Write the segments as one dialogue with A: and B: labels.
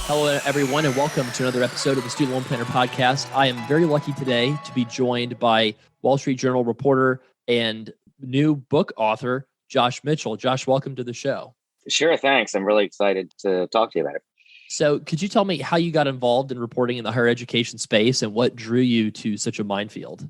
A: Hello, everyone, and welcome to another episode of the Student Loan Planner Podcast. I am very lucky today to be joined by Wall Street Journal reporter and new book author, Josh Mitchell. Josh, welcome to the show.
B: Sure, thanks. I'm really excited to talk to you about it.
A: So could you tell me how you got involved in reporting in the higher education space and what drew you to such a minefield?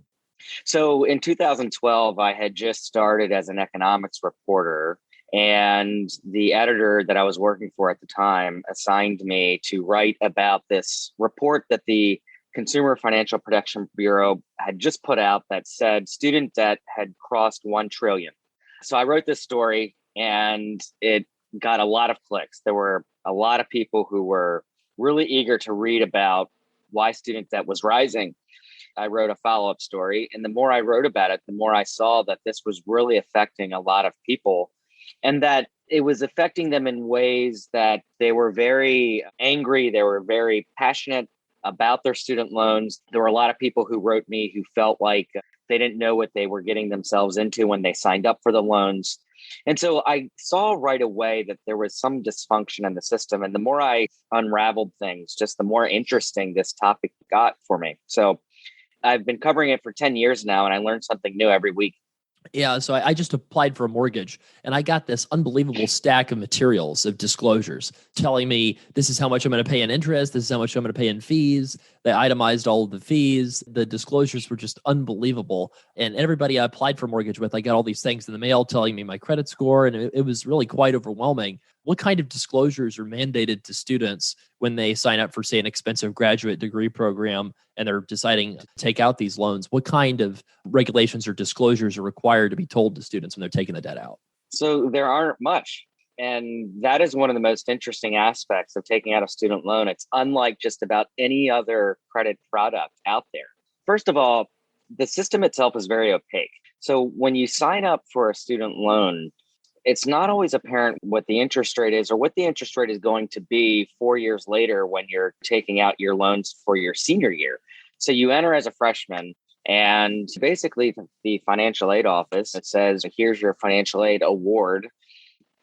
B: So in 2012, I had just started as an economics reporter, and the editor that I was working for at the time assigned me to write about this report that the Consumer Financial Protection Bureau had just put out that said student debt had crossed 1 trillion. So I wrote this story and it got a lot of clicks. There were a lot of people who were really eager to read about why student debt was rising. I wrote a follow-up story, and the more I wrote about it, the more I saw that this was really affecting a lot of people and that it was affecting them in ways that they were very angry. They were very passionate about their student loans. There were a lot of people who wrote me who felt like they didn't know what they were getting themselves into when they signed up for the loans. And so I saw right away that there was some dysfunction in the system. And the more I unraveled things, just the more interesting this topic got for me. So I've been covering it for 10 years now, and I learn something new every week.
A: Yeah, so I just applied for a mortgage and I got this unbelievable stack of materials of disclosures telling me this is how much I'm going to pay in interest, this is how much I'm going to pay in fees. They itemized all of the fees. The disclosures were just unbelievable. And everybody I applied for a mortgage with, I got all these things in the mail telling me my credit score, and it was really quite overwhelming. What kind of disclosures are mandated to students when they sign up for, say, an expensive graduate degree program and they're deciding to take out these loans? What kind of regulations or disclosures are required to be told to students when they're taking the debt out?
B: So there aren't much. And that is one of the most interesting aspects of taking out a student loan. It's unlike just about any other credit product out there. First of all, the system itself is very opaque. So when you sign up for a student loan, it's not always apparent what the interest rate is or what the interest rate is going to be 4 years later when you're taking out your loans for your senior year. So you enter as a freshman, and basically the financial aid office, it says, here's your financial aid award,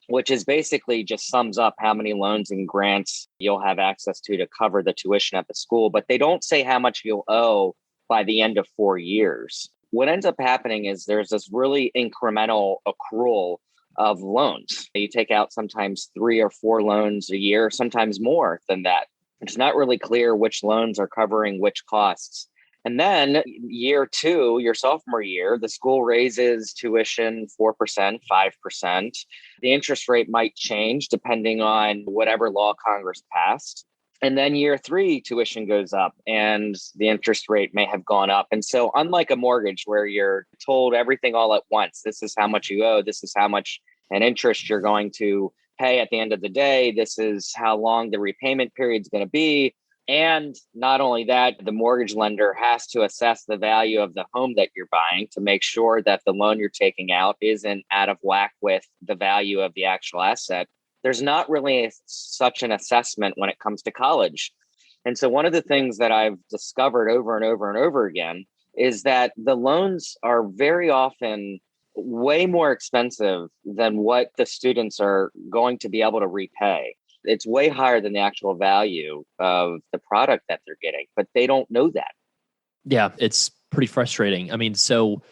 B: which is basically just sums up how many loans and grants you'll have access to cover the tuition at the school. But they don't say how much you'll owe by the end of 4 years. What ends up happening is there's this really incremental accrual of loans. You take out sometimes 3 or 4 loans a year, sometimes more than that. It's not really clear which loans are covering which costs. And then year 2, your sophomore year, the school raises tuition 4%, 5%. The interest rate might change depending on whatever law Congress passed. And then year 3, tuition goes up and the interest rate may have gone up. And so unlike a mortgage where you're told everything all at once, this is how much you owe, this is how much an interest you're going to pay at the end of the day, this is how long the repayment period is going to be. And not only that, the mortgage lender has to assess the value of the home that you're buying to make sure that the loan you're taking out isn't out of whack with the value of the actual asset. There's not really such an assessment when it comes to college. And so one of the things that I've discovered over and over and over again is that the loans are very often way more expensive than what the students are going to be able to repay. It's way higher than the actual value of the product that they're getting, but they don't know that.
A: Yeah, it's pretty frustrating. I mean, so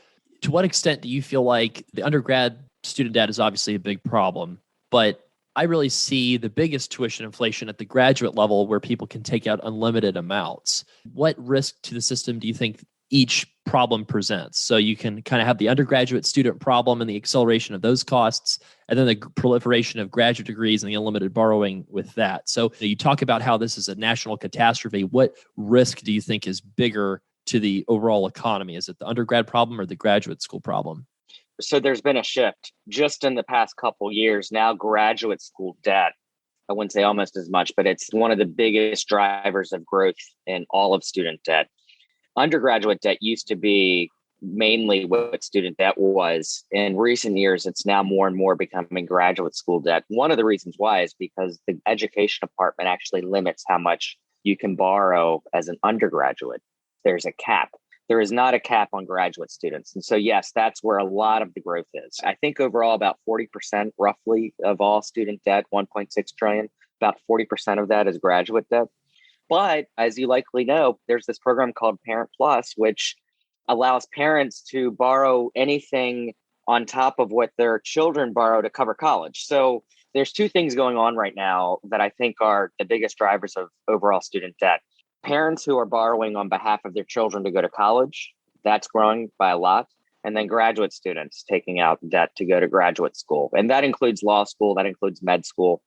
A: to what extent do you feel like the undergrad student debt is obviously a big problem, but I really see the biggest tuition inflation at the graduate level where people can take out unlimited amounts. What risk to the system do you think each problem presents? So you can kind of have the undergraduate student problem and the acceleration of those costs, and then the proliferation of graduate degrees and the unlimited borrowing with that. So you talk about how this is a national catastrophe. What risk do you think is bigger to the overall economy? Is it the undergrad problem or the graduate school problem?
B: So there's been a shift just in the past couple years. Now graduate school debt, I wouldn't say almost as much, but it's one of the biggest drivers of growth in all of student debt. Undergraduate debt used to be mainly what student debt was. In recent years, it's now more and more becoming graduate school debt. One of the reasons why is because the education department actually limits how much you can borrow as an undergraduate. There's a cap. There is not a cap on graduate students. And so, yes, that's where a lot of the growth is. I think overall about 40% roughly of all student debt, 1.6 trillion, About 40% of that is graduate debt. But as you likely know, there's this program called Parent Plus, which allows parents to borrow anything on top of what their children borrow to cover college. So there's two things going on right now that I think are the biggest drivers of overall student debt. Parents who are borrowing on behalf of their children to go to college, that's growing by a lot. And then graduate students taking out debt to go to graduate school. And that includes law school, that includes med school.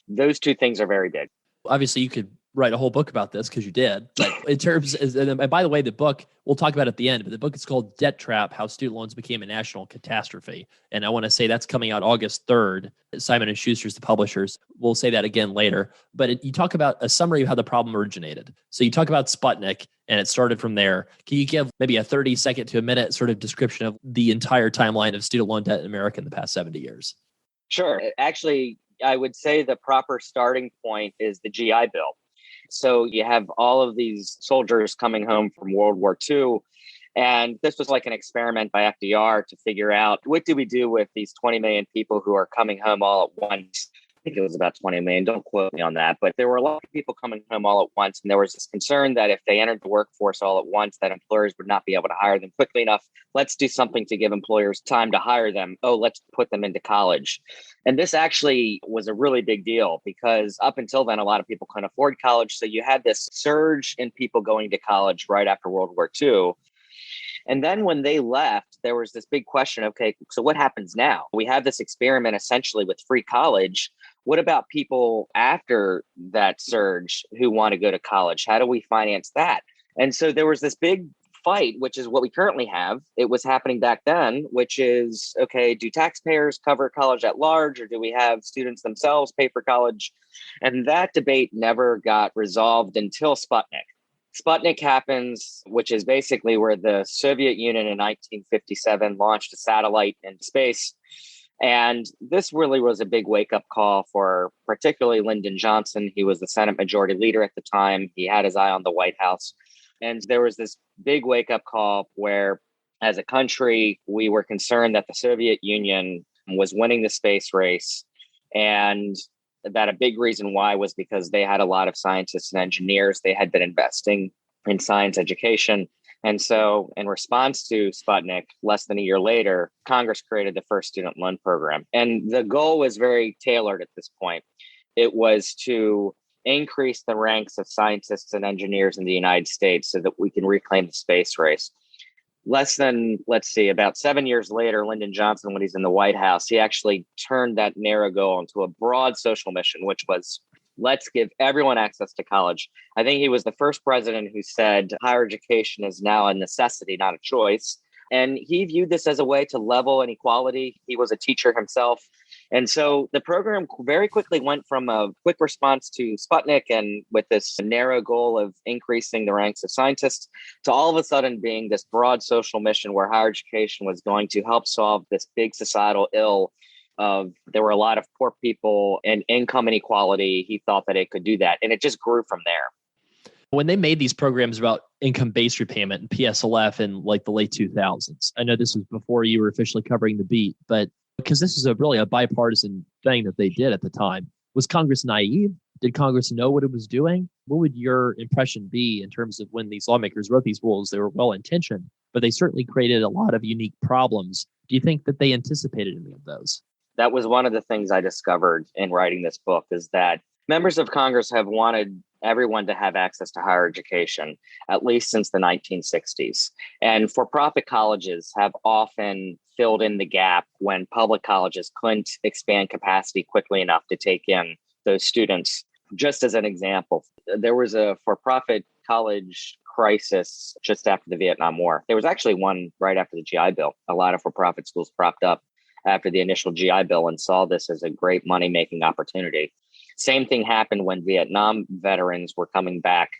B: Those two things are very big.
A: Obviously, you could write a whole book about this because you did. But in terms, and by the way, the book, we'll talk about it at the end, but the book is called Debt Trap, How Student Loans Became a National Catastrophe. And I want to say that's coming out August 3rd. Simon & Schuster's the publishers. We'll say that again later. But you talk about a summary of how the problem originated. So you talk about Sputnik, and it started from there. Can you give maybe a 30-second to a minute sort of description of the entire timeline of student loan debt in America in the past 70 years?
B: Sure. Actually, I would say the proper starting point is the GI Bill. So you have all of these soldiers coming home from World War II. And this was like an experiment by FDR to figure out, what do we do with these 20 million people who are coming home all at once? I think it was about 20 million. Don't quote me on that. But there were a lot of people coming home all at once. And there was this concern that if they entered the workforce all at once, that employers would not be able to hire them quickly enough. Let's do something to give employers time to hire them. Oh, let's put them into college. And this actually was a really big deal because up until then, a lot of people couldn't afford college. So you had this surge in people going to college right after World War II. And then when they left, there was this big question, okay, so what happens now? We have this experiment essentially with free college. What about people after that surge who want to go to college? How do we finance that? And so there was this big fight, which is what we currently have. It was happening back then, which is, okay, do taxpayers cover college at large, or do we have students themselves pay for college? And that debate never got resolved until Sputnik. Sputnik happens, which is basically where the Soviet Union in 1957 launched a satellite into space. And this really was a big wake-up call for particularly Lyndon Johnson. He was the Senate Majority Leader at the time. He had his eye on the White House. And there was this big wake-up call where, as a country, we were concerned that the Soviet Union was winning the space race. And that a big reason why was because they had a lot of scientists and engineers. They had been investing in science education. And so in response to Sputnik, less than a year later, Congress created the first student loan program. And the goal was very tailored at this point. It was to increase the ranks of scientists and engineers in the United States so that we can reclaim the space race. Less than, about 7 years later, Lyndon Johnson, when he's in the White House, he actually turned that narrow goal into a broad social mission, which was, let's give everyone access to college. I think he was the first president who said higher education is now a necessity, not a choice. And he viewed this as a way to level inequality. He was a teacher himself. And so the program very quickly went from a quick response to Sputnik and with this narrow goal of increasing the ranks of scientists to all of a sudden being this broad social mission where higher education was going to help solve this big societal ill of there were a lot of poor people and income inequality. He thought that it could do that. And it just grew from there.
A: When they made these programs about income-based repayment and PSLF in like the late 2000s, I know this was before you were officially covering the beat, but because this is really a bipartisan thing that they did at the time, was Congress naive? Did Congress know what it was doing? What would your impression be in terms of when these lawmakers wrote these rules? They were well-intentioned, but they certainly created a lot of unique problems. Do you think that they anticipated any of those?
B: That was one of the things I discovered in writing this book, is that members of Congress have wanted everyone to have access to higher education, at least since the 1960s. And for-profit colleges have often filled in the gap when public colleges couldn't expand capacity quickly enough to take in those students. Just as an example, there was a for-profit college crisis just after the Vietnam War. There was actually one right after the GI Bill. A lot of for-profit schools propped up after the initial GI Bill and saw this as a great money-making opportunity. Same thing happened when Vietnam veterans were coming back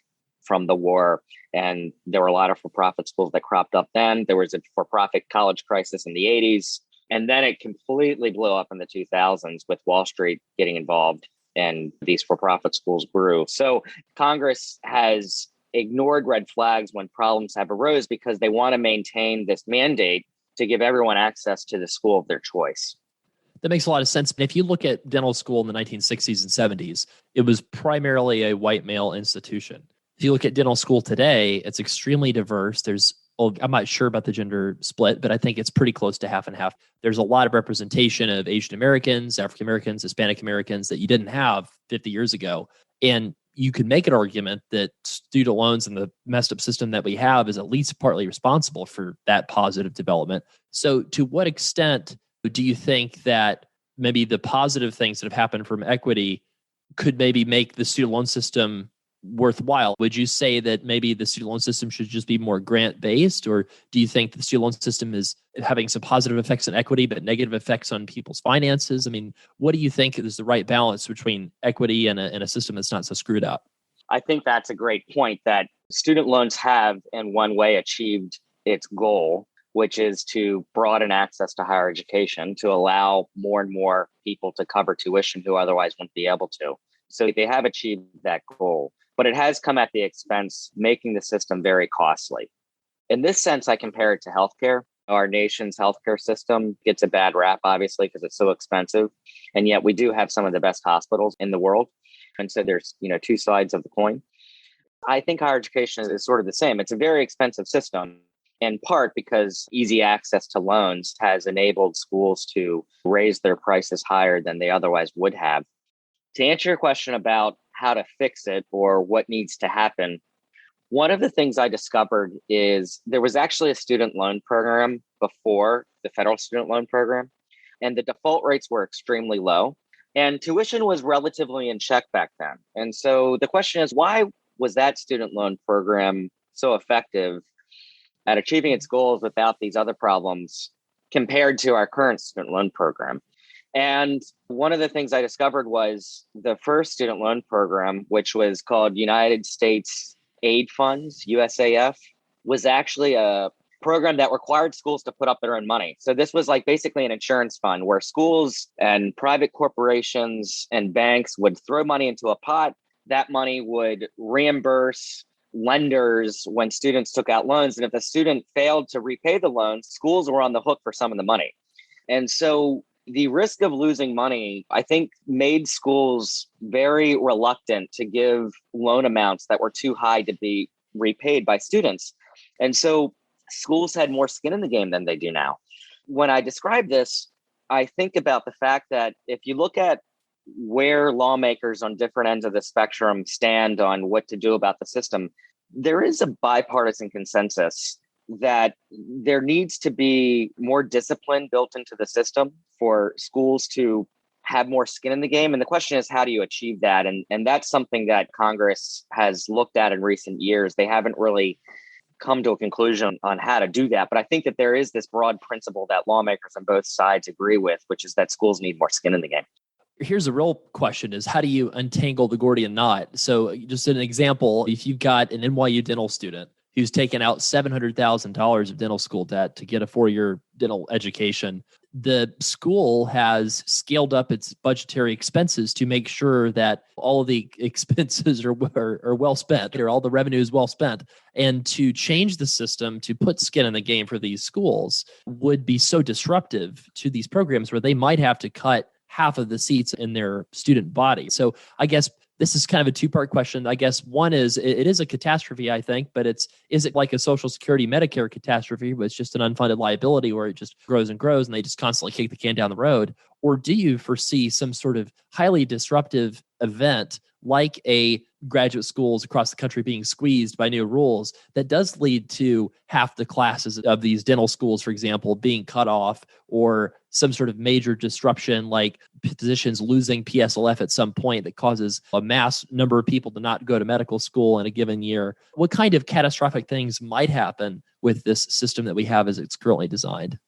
B: from the war, and there were a lot of for-profit schools that cropped up then. There was a for-profit college crisis in the 80s, and then it completely blew up in the 2000s with Wall Street getting involved, and these for-profit schools grew. So Congress has ignored red flags when problems have arose because they want to maintain this mandate to give everyone access to the school of their choice.
A: That makes a lot of sense. If you look at dental school in the 1960s and 70s, it was primarily a white male institution. If you look at dental school today, it's extremely diverse. I'm not sure about the gender split, but I think it's pretty close to half and half. There's a lot of representation of Asian Americans, African Americans, Hispanic Americans that you didn't have 50 years ago. And you could make an argument that student loans and the messed up system that we have is at least partly responsible for that positive development. So to what extent do you think that maybe the positive things that have happened from equity could maybe make the student loan system worthwhile? Would you say that maybe the student loan system should just be more grant-based, or do you think the student loan system is having some positive effects on equity but negative effects on people's finances? I mean, what do you think is the right balance between equity and a system that's not so screwed up?
B: I think that's a great point, that student loans have in one way achieved its goal, which is to broaden access to higher education, to allow more and more people to cover tuition who otherwise wouldn't be able to. So they have achieved that goal, but it has come at the expense, making the system very costly. In this sense, I compare it to healthcare. Our nation's healthcare system gets a bad rap, obviously, because it's so expensive. And yet we do have some of the best hospitals in the world. And so there's, two sides of the coin. I think higher education is sort of the same. It's a very expensive system, in part because easy access to loans has enabled schools to raise their prices higher than they otherwise would have. To answer your question about how to fix it or what needs to happen, one of the things I discovered is there was actually a student loan program before the federal student loan program, and the default rates were extremely low, and tuition was relatively in check back then. And so the question is, why was that student loan program so effective at achieving its goals without these other problems compared to our current student loan program? And one of the things I discovered was the first student loan program, which was called United States Aid Funds, USAF, was actually a program that required schools to put up their own money. So this was like basically an insurance fund where schools and private corporations and banks would throw money into a pot. That money would reimburse lenders when students took out loans. And if the student failed to repay the loans, schools were on the hook for some of the money. And so the risk of losing money, I think, made schools very reluctant to give loan amounts that were too high to be repaid by students. And so schools had more skin in the game than they do now. When I describe this, I think about the fact that if you look at where lawmakers on different ends of the spectrum stand on what to do about the system, there is a bipartisan consensus that there needs to be more discipline built into the system for schools to have more skin in the game. And the question is, how do you achieve that? And that's something that Congress has looked at in recent years. They haven't really come to a conclusion on how to do that. But I think that there is this broad principle that lawmakers on both sides agree with, which is that schools need more skin in the game.
A: Here's a real question is, how do you untangle the Gordian knot? So just an example, if you've got an NYU dental student who's taken out $700,000 of dental school debt to get a 4-year dental education, the school has scaled up its budgetary expenses to make sure that all of the expenses are well spent, or all the revenue is well spent. And to change the system, to put skin in the game for these schools would be so disruptive to these programs where they might have to cut half of the seats in their student body. So I guess this is kind of a two-part question. I guess one is, it is a catastrophe, I think, but is it like a Social Security, Medicare catastrophe, but it's just an unfunded liability where it just grows and grows and they just constantly kick the can down the road? Or do you foresee some sort of highly disruptive event like a graduate schools across the country being squeezed by new rules that does lead to half the classes of these dental schools, for example, being cut off, or some sort of major disruption like physicians losing PSLF at some point that causes a mass number of people to not go to medical school in a given year? What kind of catastrophic things might happen with this system that we have as it's currently designed?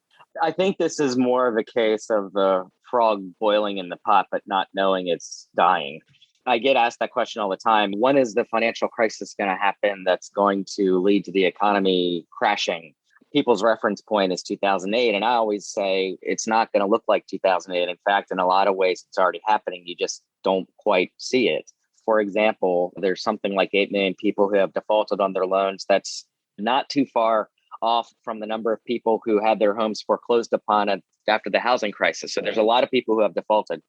B: I think this is more of a case of the frog boiling in the pot, but not knowing it's dying. I get asked that question all the time. When is the financial crisis going to happen that's going to lead to the economy crashing? People's reference point is 2008. And I always say it's not going to look like 2008. In fact, in a lot of ways, it's already happening. You just don't quite see it. For example, there's something like 8 million people who have defaulted on their loans. That's not too far off from the number of people who had their homes foreclosed upon after the housing crisis. So there's a lot of people who have defaulted.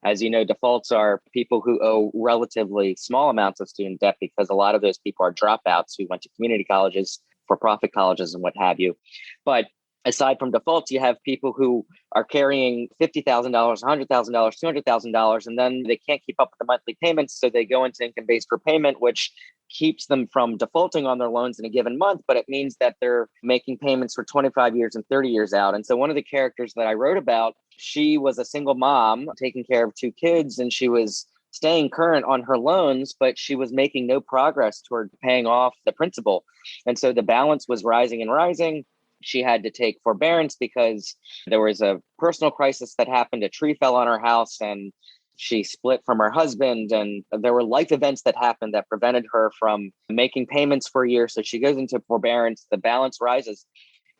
B: As you know, defaults are people who owe relatively small amounts of student debt because a lot of those people are dropouts who went to community colleges, for-profit colleges, and what have you. But aside from defaults, you have people who are carrying $50,000, $100,000, $200,000, and then they can't keep up with the monthly payments. So they go into income-based repayment, which keeps them from defaulting on their loans in a given month, but it means that they're making payments for 25 years and 30 years out. And so one of the characters that I wrote about, she was a single mom taking care of two kids, and she was staying current on her loans, but she was making no progress toward paying off the principal. And so the balance was rising and rising. She had to take forbearance because there was a personal crisis that happened. A tree fell on her house and she split from her husband. And there were life events that happened that prevented her from making payments for a year. So she goes into forbearance. The balance rises.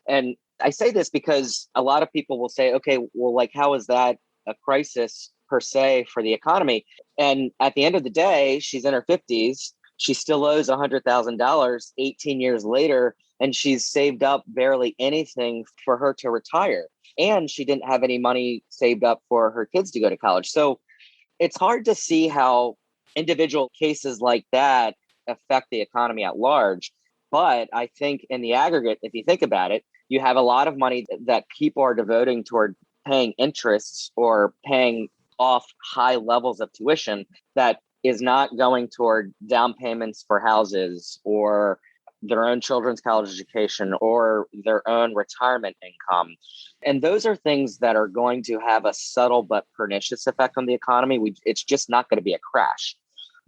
B: And I say this because a lot of people will say, okay, well, like, how is that a crisis per se for the economy? And at the end of the day, she's in her 50s. She still owes $100,000 18 years later, and she's saved up barely anything for her to retire. And she didn't have any money saved up for her kids to go to college. So it's hard to see how individual cases like that affect the economy at large. But I think in the aggregate, if you think about it, you have a lot of money that people are devoting toward paying interests or paying off high levels of tuition that is not going toward down payments for houses or their own children's college education or their own retirement income. And those are things that are going to have a subtle but pernicious effect on the economy. It's just not going to be a crash.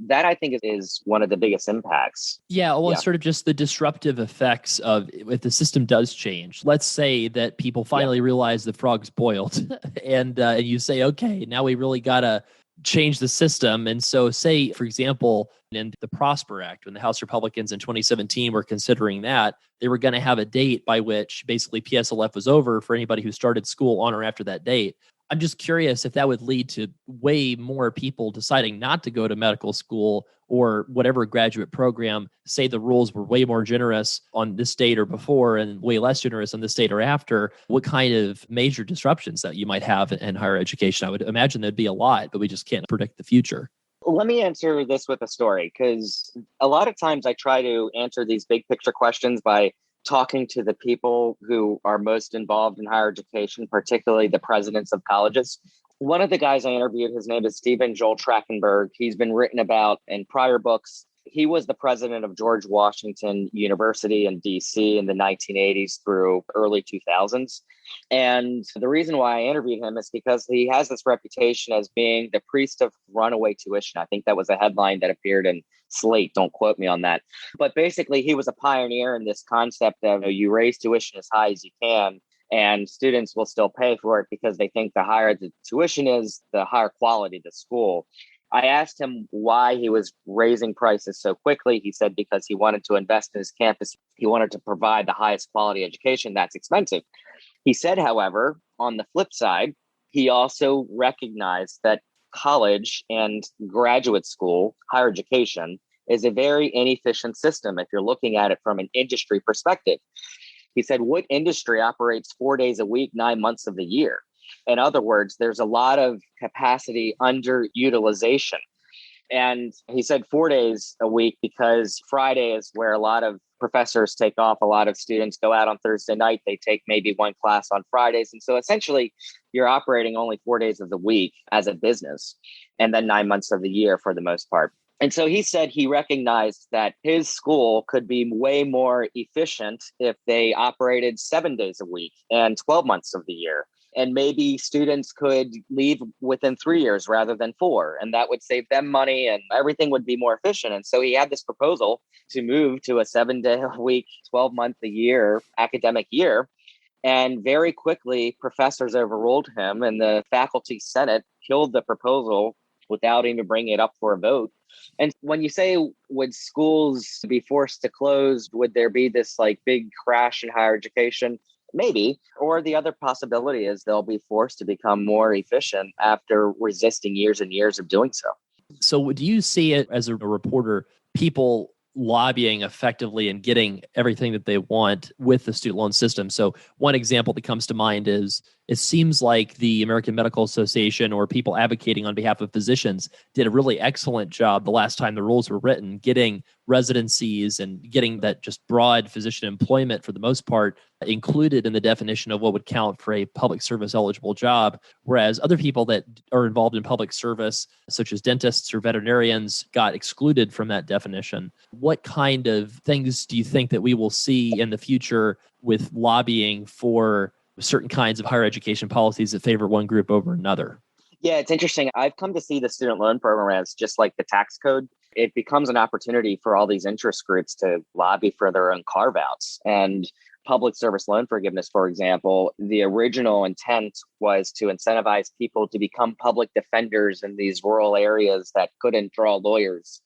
B: That, I think, is one of the biggest impacts.
A: Yeah, well, it's sort of just the disruptive effects of if the system does change. Let's say that people finally realize the frog's boiled and you say, okay, now we really got to change the system. And so say, for example, in the Prosper Act, when the House Republicans in 2017 were considering that, they were going to have a date by which basically PSLF was over for anybody who started school on or after that date. I'm just curious if that would lead to way more people deciding not to go to medical school or whatever graduate program, say the rules were way more generous on this date or before and way less generous on this date or after. What kind of major disruptions that you might have in higher education? I would imagine there'd be a lot, but we just can't predict the future.
B: Let me answer this with a story, because a lot of times I try to answer these big picture questions by talking to the people who are most involved in higher education, particularly the presidents of colleges. One of the guys I interviewed, his name is Stephen Joel Trachtenberg. He's been written about in prior books. He was the president of George Washington University in DC in the 1980s through early 2000s. And the reason why I interviewed him is because he has this reputation as being the priest of runaway tuition. I think that was a headline that appeared in Slate. Don't quote me on that. But basically, he was a pioneer in this concept of you raise tuition as high as you can, and students will still pay for it because they think the higher the tuition is, the higher quality the school. I asked him why he was raising prices so quickly. He said because he wanted to invest in his campus. He wanted to provide the highest quality education. That's expensive. He said, however, on the flip side, he also recognized that college and graduate school, higher education, is a very inefficient system if you're looking at it from an industry perspective. He said, what industry operates 4 days a week, 9 months of the year? In other words, there's a lot of capacity underutilization. And he said 4 days a week because Friday is where a lot of professors take off. A lot of students go out on Thursday night. They take maybe one class on Fridays. And so essentially, you're operating only 4 days of the week as a business, and then 9 months of the year for the most part. And so he said he recognized that his school could be way more efficient if they operated 7 days a week and 12 months of the year. And maybe students could leave within 3 years rather than 4. And that would save them money and everything would be more efficient. And so he had this proposal to move to a 7-day-a-week, 12-month-a-year academic year. And very quickly, professors overruled him and the faculty senate killed the proposal without even bringing it up for a vote. And when you say, would schools be forced to close? Would there be this like big crash in higher education? Maybe. Or the other possibility is they'll be forced to become more efficient after resisting years and years of doing so.
A: So do you see it as a reporter, people lobbying effectively and getting everything that they want with the student loan system. So one example that comes to mind is it seems like the American Medical Association or people advocating on behalf of physicians did a really excellent job the last time the rules were written, getting residencies and getting that just broad physician employment for the most part included in the definition of what would count for a public service eligible job. Whereas other people that are involved in public service, such as dentists or veterinarians, got excluded from that definition. What kind of things do you think that we will see in the future with lobbying for certain kinds of higher education policies that favor one group over another?
B: Yeah, it's interesting. I've come to see the student loan program as just like the tax code. It becomes an opportunity for all these interest groups to lobby for their own carve outs. And public service loan forgiveness, for example, the original intent was to incentivize people to become public defenders in these rural areas that couldn't draw lawyers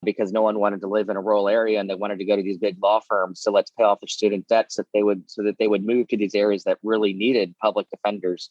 B: because no one wanted to live in a rural area and they wanted to go to these big law firms. So let's pay off their student debts so that they would move to these areas that really needed public defenders.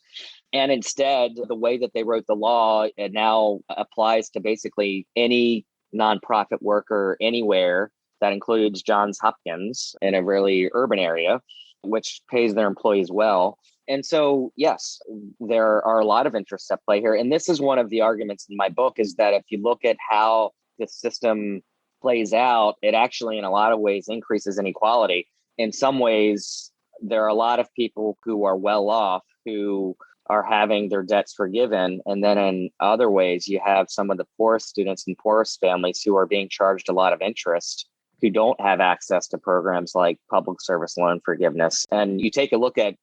B: And instead, the way that they wrote the law, it now applies to basically any nonprofit worker anywhere. That includes Johns Hopkins in a really urban area, which pays their employees well. And so, yes, there are a lot of interests at play here. And this is one of the arguments in my book, is that if you look at how the system plays out, it actually, in a lot of ways, increases inequality. In some ways, there are a lot of people who are well off who are having their debts forgiven. And then in other ways, you have some of the poorest students and poorest families who are being charged a lot of interest, who don't have access to programs like public service loan forgiveness. And you take a look at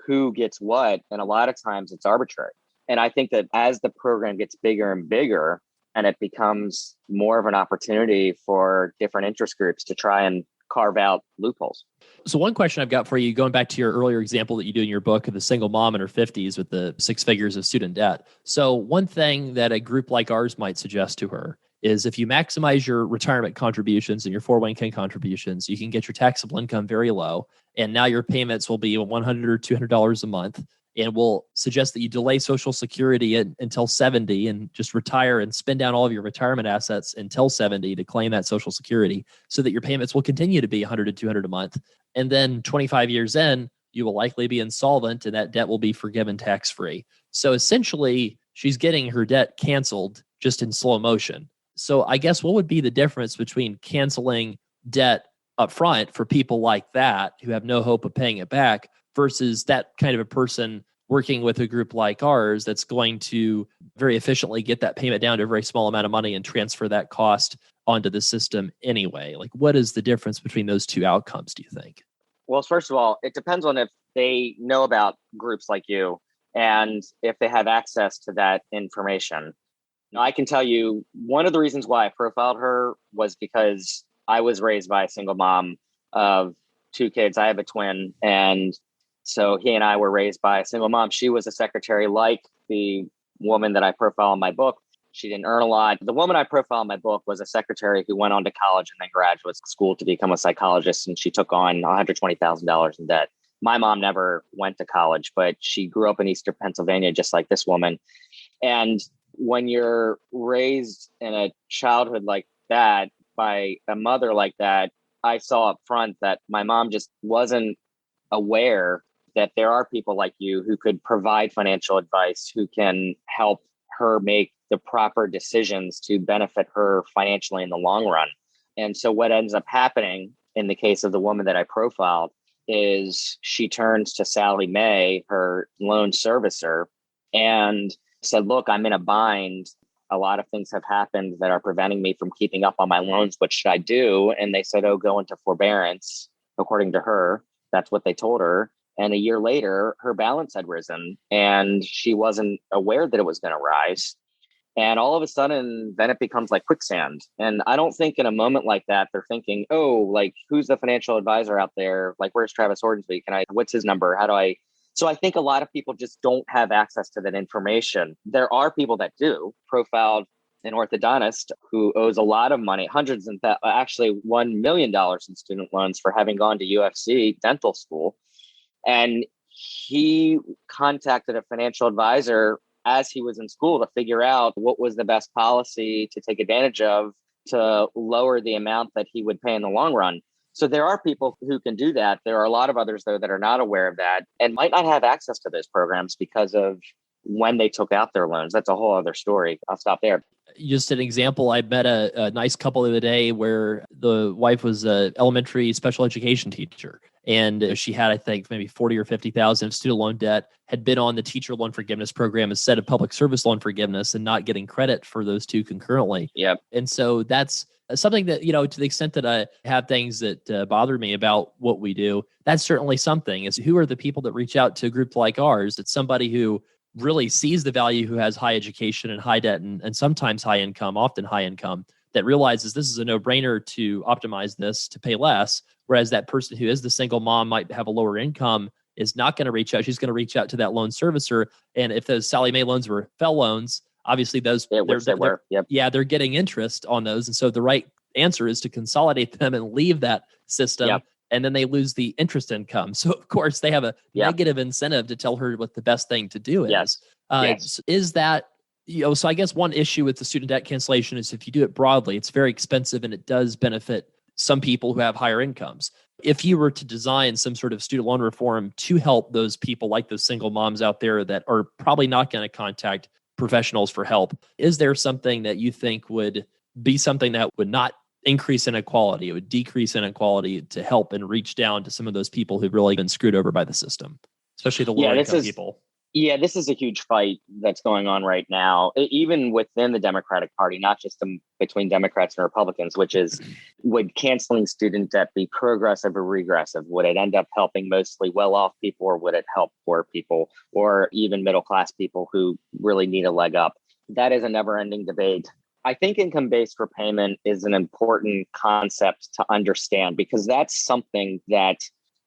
B: who gets what, and a lot of times it's arbitrary. And I think that as the program gets bigger and bigger, and it becomes more of an opportunity for different interest groups to try and carve out loopholes.
A: So one question I've got for you, going back to your earlier example that you do in your book of the single mom in her 50s with the 6 figures of student debt. So one thing that a group like ours might suggest to her is if you maximize your retirement contributions and your 401k contributions, you can get your taxable income very low. And now your payments will be $100 or $200 a month. And we'll suggest that you delay Social Security until 70 and just retire and spend down all of your retirement assets until 70 to claim that Social Security so that your payments will continue to be $100 to $200 a month. And then 25 years in, you will likely be insolvent and that debt will be forgiven tax-free. So essentially, she's getting her debt canceled just in slow motion. So I guess what would be the difference between canceling debt up front for people like that who have no hope of paying it back versus that kind of a person working with a group like ours that's going to very efficiently get that payment down to a very small amount of money and transfer that cost onto the system anyway? Like, what is the difference between those two outcomes, do you think?
B: Well, first of all, it depends on if they know about groups like you and if they have access to that information. Now, I can tell you one of the reasons why I profiled her was because I was raised by a single mom of 2 kids. I have a twin, and so he and I were raised by a single mom. She was a secretary like the woman that I profile in my book. She didn't earn a lot. The woman I profile in my book was a secretary who went on to college and then graduate school to become a psychologist, and she took on $120,000 in debt. My mom never went to college, but she grew up in Eastern Pennsylvania, just like this woman. And when you're raised in a childhood like that by a mother like that, I saw up front that my mom just wasn't aware that there are people like you who could provide financial advice, who can help her make the proper decisions to benefit her financially in the long run. And so what ends up happening in the case of the woman that I profiled is she turns to Sally Mae, her loan servicer, and said, look, I'm in a bind. A lot of things have happened that are preventing me from keeping up on my loans. What should I do? And they said, oh, go into forbearance. According to her, that's what they told her. And a year later, her balance had risen and she wasn't aware that it was going to rise. And all of a sudden, then it becomes like quicksand. And I don't think in a moment like that, they're thinking, oh, like, who's the financial advisor out there? Like, where's Travis Ordenby? What's his number? So I think a lot of people just don't have access to that information. There are people that do. Profiled an orthodontist who owes a lot of money, hundreds and actually $1 million in student loans for having gone to UFC dental school. And he contacted a financial advisor as he was in school to figure out what was the best policy to take advantage of to lower the amount that he would pay in the long run. So there are people who can do that. There are a lot of others, though, that are not aware of that and might not have access to those programs because of when they took out their loans. That's a whole other story. I'll stop there.
A: Just an example, I met a nice couple the other day where the wife was an elementary special education teacher. And she had, I think, maybe 40 or 50,000 of student loan debt, had been on the teacher loan forgiveness program instead of public service loan forgiveness and not getting credit for those two concurrently.
B: Yep.
A: And so that's something that, to the extent that I have things that bother me about what we do, that's certainly something. Is who are the people that reach out to a group like ours? It's somebody who really sees the value, who has high education and high debt and sometimes high income, often high income, that realizes this is a no-brainer to optimize this to pay less. Whereas that person who is the single mom might have a lower income is not going to reach out. She's going to reach out to that loan servicer. And if those Sallie Mae loans were FFEL loans, obviously those, they're getting interest on those. And so the right answer is to consolidate them and leave that system. Yep. And then they lose the interest income. So, of course, they have a negative incentive to tell her what the best thing to do is.
B: Yes.
A: Is that, so I guess one issue with the student debt cancellation is if you do it broadly, it's very expensive and it does benefit some people who have higher incomes. If you were to design some sort of student loan reform to help those people like those single moms out there that are probably not going to contact professionals for help, is there something that you think would be something that would not increase inequality? It would decrease inequality to help and reach down to some of those people who've really been screwed over by the system, especially the lower income people.
B: Yeah, this is a huge fight that's going on right now, even within the Democratic Party, not just between Democrats and Republicans, which is, would canceling student debt be progressive or regressive? Would it end up helping mostly well-off people, or would it help poor people or even middle-class people who really need a leg up? That is a never-ending debate. I think income-based repayment is an important concept to understand, because that's something that,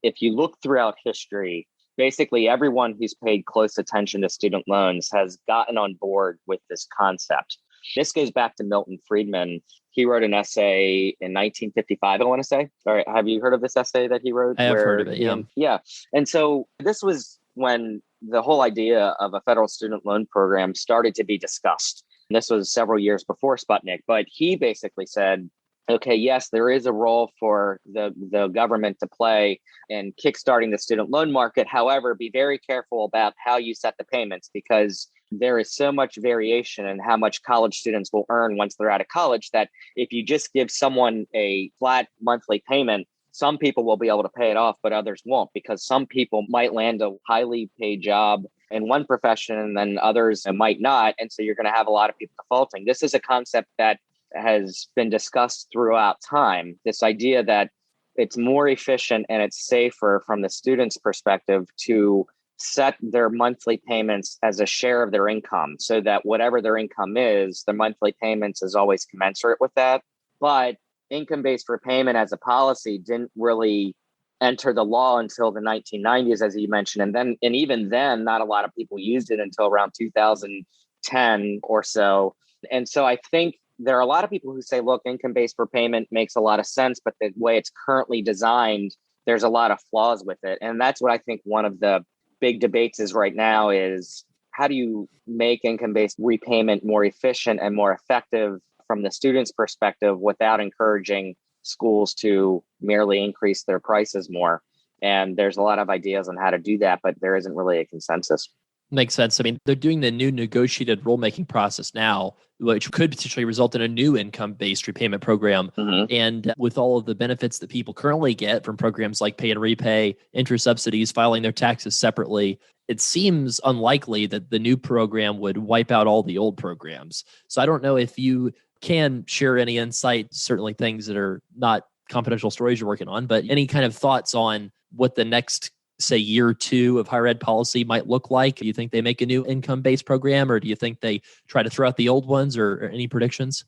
B: if you look throughout history, basically everyone who's paid close attention to student loans has gotten on board with this concept. This goes back to Milton Friedman. He wrote an essay in 1955, I want to say. All right, have you heard of this essay that he wrote?
A: I have heard of it, yeah.
B: Yeah. And so this was when the whole idea of a federal student loan program started to be discussed. And this was several years before Sputnik, but he basically said, okay, yes, there is a role for the government to play in kickstarting the student loan market. However, be very careful about how you set the payments, because there is so much variation in how much college students will earn once they're out of college that if you just give someone a flat monthly payment, some people will be able to pay it off, but others won't, because some people might land a highly paid job in one profession and then others might not. And so you're going to have a lot of people defaulting. This is a concept that has been discussed throughout time, this idea that it's more efficient and it's safer from the student's perspective to set their monthly payments as a share of their income, so that whatever their income is, the monthly payments is always commensurate with that. But income-based repayment as a policy didn't really enter the law until the 1990s, as you mentioned. And even then, not a lot of people used it until around 2010 or so. And so I think there are a lot of people who say, look, income-based repayment makes a lot of sense, but the way it's currently designed, there's a lot of flaws with it. And that's what I think one of the big debates is right now is, how do you make income-based repayment more efficient and more effective from the student's perspective without encouraging schools to merely increase their prices more? And there's a lot of ideas on how to do that, but there isn't really a consensus.
A: Makes sense. I mean, they're doing the new negotiated rulemaking process now, which could potentially result in a new income-based repayment program. Mm-hmm. And with all of the benefits that people currently get from programs like Pay and Repay, interest subsidies, filing their taxes separately, it seems unlikely that the new program would wipe out all the old programs. So I don't know if you can share any insight, certainly things that are not confidential stories you're working on, but any kind of thoughts on what the next, say, year or two of higher ed policy might look like? Do you think they make a new income-based program, or do you think they try to throw out the old ones, or any predictions?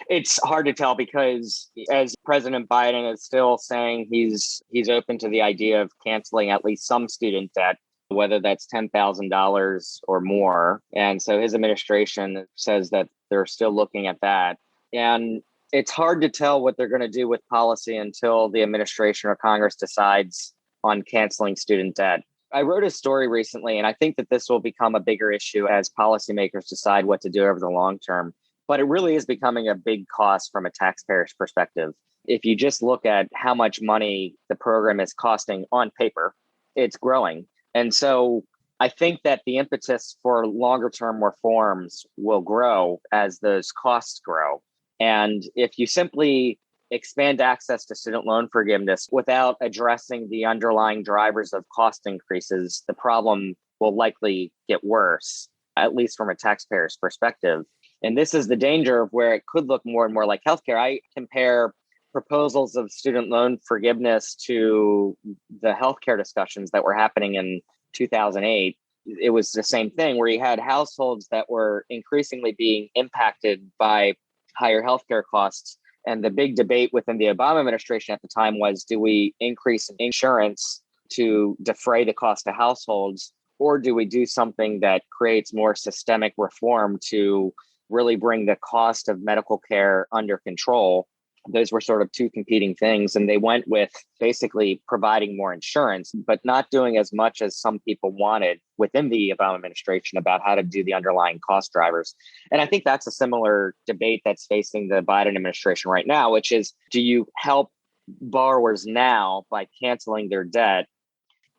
B: It's hard to tell, because as President Biden is still saying he's open to the idea of canceling at least some student debt, whether that's $10,000 or more. And so his administration says that they're still looking at that. And it's hard to tell what they're going to do with policy until the administration or Congress decides on canceling student debt. I wrote a story recently, and I think that this will become a bigger issue as policymakers decide what to do over the long term. but it really is becoming a big cost from a taxpayer's perspective. If you just look at how much money the program is costing on paper, it's growing. And so I think that the impetus for longer term reforms will grow as those costs grow. And if you simply expand access to student loan forgiveness without addressing the underlying drivers of cost increases, the problem will likely get worse, at least from a taxpayer's perspective. And this is the danger of where it could look more and more like healthcare. I compare proposals of student loan forgiveness to the healthcare discussions that were happening in 2008. It was the same thing where you had households that were increasingly being impacted by higher healthcare costs. And the big debate within the Obama administration at the time was, do we increase insurance to defray the cost to households, or do we do something that creates more systemic reform to really bring the cost of medical care under control? Those were sort of two competing things. And they went with basically providing more insurance, but not doing as much as some people wanted within the Obama administration about how to do the underlying cost drivers. And I think that's a similar debate that's facing the Biden administration right now, which is, do you help borrowers now by canceling their debt?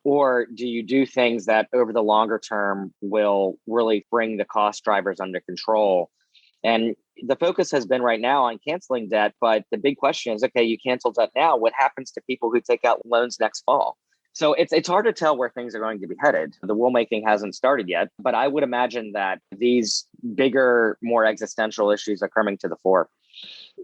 B: Or do you do things that over the longer term will really bring the cost drivers under control? And the focus has been right now on canceling debt. But the big question is, okay, you cancel debt now. What happens to people who take out loans next fall? So it's hard to tell where things are going to be headed. The rulemaking hasn't started yet, but I would imagine that these bigger, more existential issues are coming to the fore.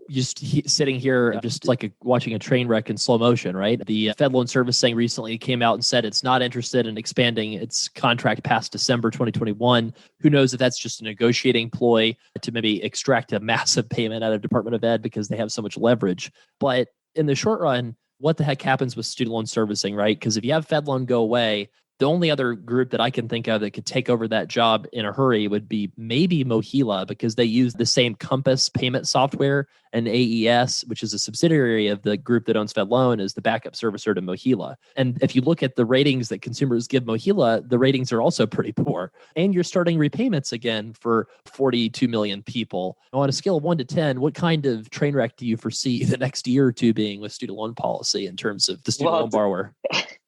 A: Just sitting here, just like watching a train wreck in slow motion, right? The Fed Loan Servicing recently came out and said it's not interested in expanding its contract past December 2021. Who knows if that's just a negotiating ploy to maybe extract a massive payment out of Department of Ed because they have so much leverage. But in the short run, what the heck happens with student loan servicing, right? Because if you have Fed loan go away, the only other group that I can think of that could take over that job in a hurry would be maybe Mohila, because they use the same Compass payment software, and AES, which is a subsidiary of the group that owns Fed Loan, is the backup servicer to Mohila. And if you look at the ratings that consumers give Mohila, the ratings are also pretty poor. And you're starting repayments again for 42 million people. Now, on a scale of 1 to 10, what kind of train wreck do you foresee the next year or two being with student loan policy in terms of the student loan borrower?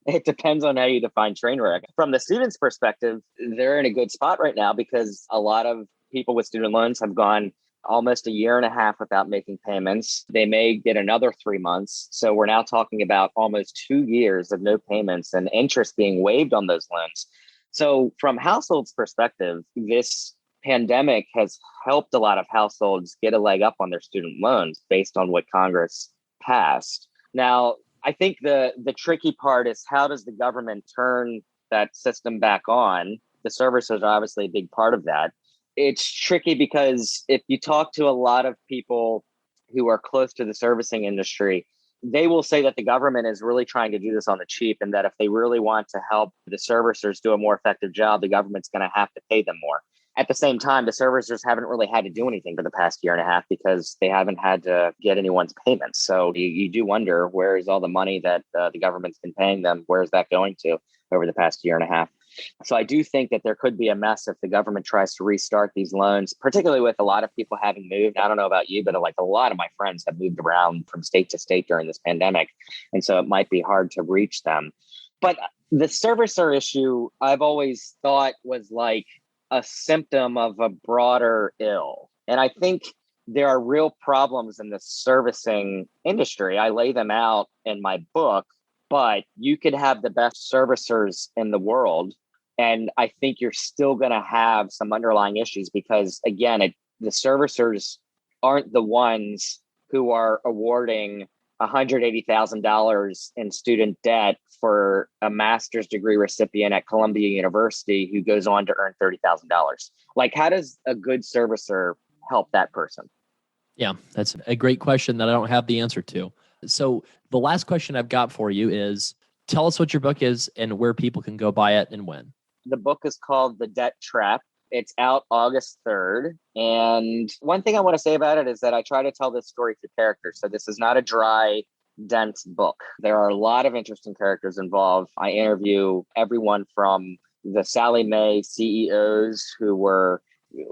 B: It depends on how you define train wreck. From the student's perspective, they're in a good spot right now because a lot of people with student loans have gone almost a year and a half without making payments. They may get another 3 months. So we're now talking about almost 2 years of no payments and interest being waived on those loans. So from households' perspective, this pandemic has helped a lot of households get a leg up on their student loans based on what Congress passed. Now, I think the tricky part is, how does the government turn that system back on? The servicers are obviously a big part of that. It's tricky because if you talk to a lot of people who are close to the servicing industry, they will say that the government is really trying to do this on the cheap, and that if they really want to help the servicers do a more effective job, the government's going to have to pay them more. At the same time, the servicers haven't really had to do anything for the past year and a half because they haven't had to get anyone's payments. So you do wonder, where is all the money that the government's been paying them? Where is that going to over the past year and a half? So I do think that there could be a mess if the government tries to restart these loans, particularly with a lot of people having moved. I don't know about you, but like a lot of my friends have moved around from state to state during this pandemic. And so it might be hard to reach them. But the servicer issue, I've always thought was like a symptom of a broader ill. And I think there are real problems in the servicing industry. I lay them out in my book, but you could have the best servicers in the world, and I think you're still going to have some underlying issues because, again, the servicers aren't the ones who are awarding $180,000 in student debt for a master's degree recipient at Columbia University who goes on to earn $30,000. Like, how does a good servicer help that person?
A: Yeah, that's a great question that I don't have the answer to. So the last question I've got for you is, tell us what your book is and where people can go buy it and when.
B: The book is called The Debt Trap. It's out August 3rd. And one thing I want to say about it is that I try to tell this story through characters. So this is not a dry, dense book. There are a lot of interesting characters involved. I interview everyone from the Sallie Mae CEOs who were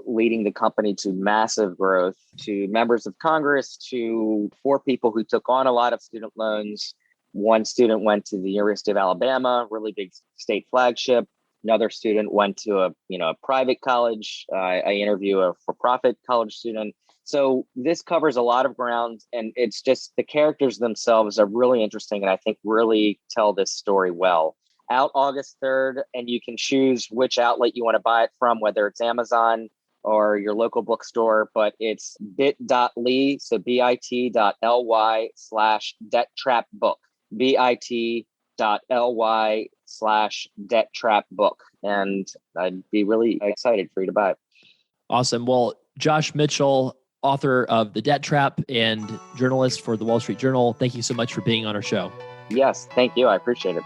B: leading the company to massive growth, to members of Congress, to 4 people who took on a lot of student loans. One student went to the University of Alabama, really big state flagship. Another student went to a private college. I interview a for-profit college student. So this covers a lot of ground, and it's just the characters themselves are really interesting, and I think really tell this story well. Out August 3rd, and you can choose which outlet you want to buy it from, whether it's Amazon or your local bookstore, but it's bit.ly, so bit.ly/debttrapbook, bit.ly/debttrapbook. And I'd be really excited for you to buy it.
A: Awesome. Well, Josh Mitchell, author of The Debt Trap and journalist for the Wall Street Journal, thank you so much for being on our show.
B: Yes, thank you. I appreciate it.